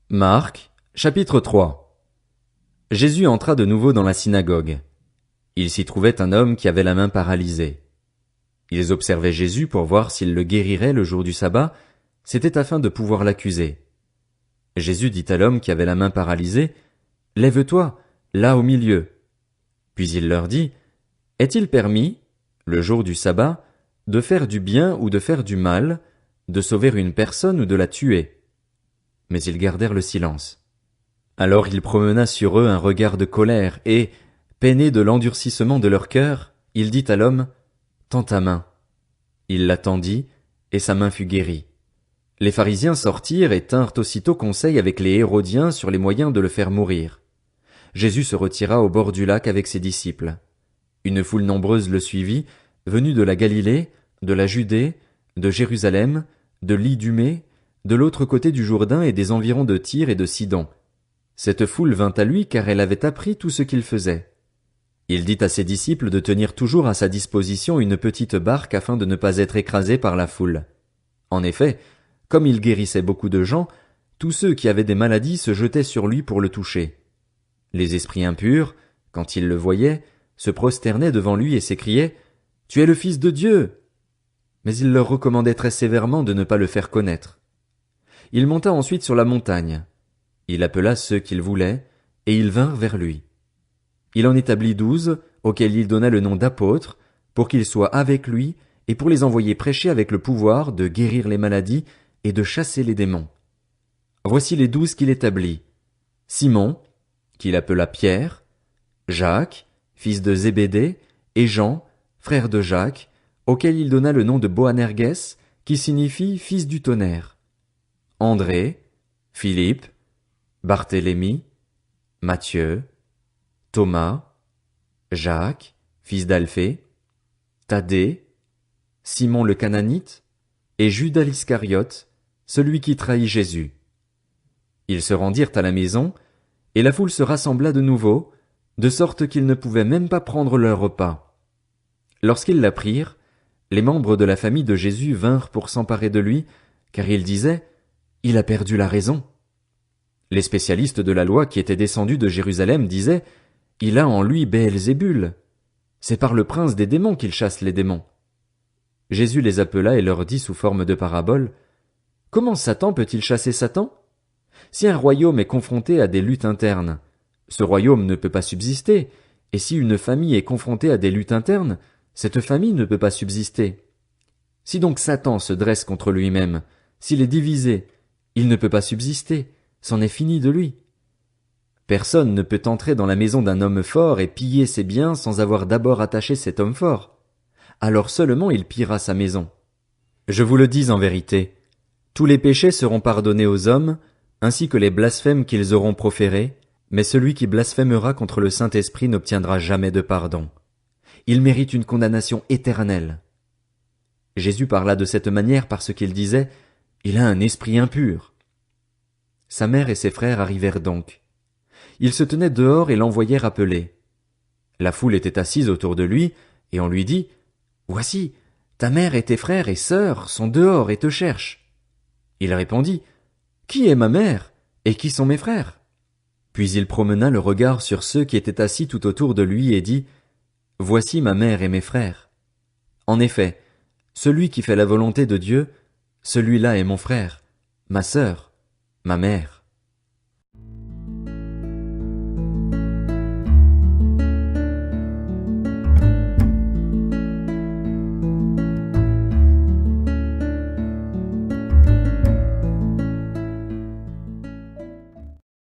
Marc, chapitre 3. Jésus entra de nouveau dans la synagogue. Il s'y trouvait un homme qui avait la main paralysée. Ils observaient Jésus pour voir s'il le guérirait le jour du sabbat, c'était afin de pouvoir l'accuser. Jésus dit à l'homme qui avait la main paralysée, « Lève-toi, là au milieu. » Puis il leur dit, « Est-il permis, le jour du sabbat, de faire du bien ou de faire du mal, de sauver une personne ou de la tuer ?» Mais ils gardèrent le silence. Alors il promena sur eux un regard de colère, et, peiné de l'endurcissement de leur cœur, il dit à l'homme, « Tends ta main. » Il la tendit, et sa main fut guérie. Les pharisiens sortirent et tinrent aussitôt conseil avec les Hérodiens sur les moyens de le faire mourir. Jésus se retira au bord du lac avec ses disciples. Une foule nombreuse le suivit, venue de la Galilée, de la Judée, de Jérusalem, de l'Idumée, de l'autre côté du Jourdain et des environs de Tyr et de Sidon. Cette foule vint à lui car elle avait appris tout ce qu'il faisait. Il dit à ses disciples de tenir toujours à sa disposition une petite barque afin de ne pas être écrasé par la foule. En effet, comme il guérissait beaucoup de gens, tous ceux qui avaient des maladies se jetaient sur lui pour le toucher. Les esprits impurs, quand ils le voyaient, se prosternaient devant lui et s'écriaient « Tu es le Fils de Dieu !» Mais il leur recommandait très sévèrement de ne pas le faire connaître. Il monta ensuite sur la montagne. Il appela ceux qu'il voulait, et ils vinrent vers lui. Il en établit 12, auxquels il donna le nom d'apôtres, pour qu'ils soient avec lui, et pour les envoyer prêcher avec le pouvoir de guérir les maladies et de chasser les démons. Voici les 12 qu'il établit. Simon, qu'il appela Pierre, Jacques, fils de Zébédée, et Jean, frère de Jacques, auquel il donna le nom de Boanerges, qui signifie fils du tonnerre. André, Philippe, Barthélemy, Matthieu, Thomas, Jacques, fils d'Alphée, Thaddée, Simon le Cananite, et Judas l'Iscariote, celui qui trahit Jésus. Ils se rendirent à la maison, et la foule se rassembla de nouveau, de sorte qu'ils ne pouvaient même pas prendre leur repas. Lorsqu'ils l'apprirent, les membres de la famille de Jésus vinrent pour s'emparer de lui, car ils disaient « Il a perdu la raison ». Les spécialistes de la loi qui étaient descendus de Jérusalem disaient « Il a en lui Béelzébul. C'est par le prince des démons qu'il chasse les démons. » Jésus les appela et leur dit sous forme de parabole « Comment Satan peut-il chasser Satan? Si un royaume est confronté à des luttes internes, ce royaume ne peut pas subsister, et si une famille est confrontée à des luttes internes, cette famille ne peut pas subsister. Si donc Satan se dresse contre lui-même, s'il est divisé, il ne peut pas subsister, c'en est fini de lui. Personne ne peut entrer dans la maison d'un homme fort et piller ses biens sans avoir d'abord attaché cet homme fort. Alors seulement il pillera sa maison. Je vous le dis en vérité, tous les péchés seront pardonnés aux hommes, ainsi que les blasphèmes qu'ils auront proférés, mais celui qui blasphémera contre le Saint-Esprit n'obtiendra jamais de pardon. Il mérite une condamnation éternelle. Jésus parla de cette manière parce qu'il disait « Il a un esprit impur ». Sa mère et ses frères arrivèrent donc. Ils se tenaient dehors et l'envoyèrent appeler. La foule était assise autour de lui, et on lui dit « Voici, ta mère et tes frères et sœurs sont dehors et te cherchent. » Il répondit « Qui est ma mère, et qui sont mes frères ?» Puis il promena le regard sur ceux qui étaient assis tout autour de lui et dit « Voici ma mère et mes frères. En effet, celui qui fait la volonté de Dieu, celui-là est mon frère, ma sœur, ma mère. »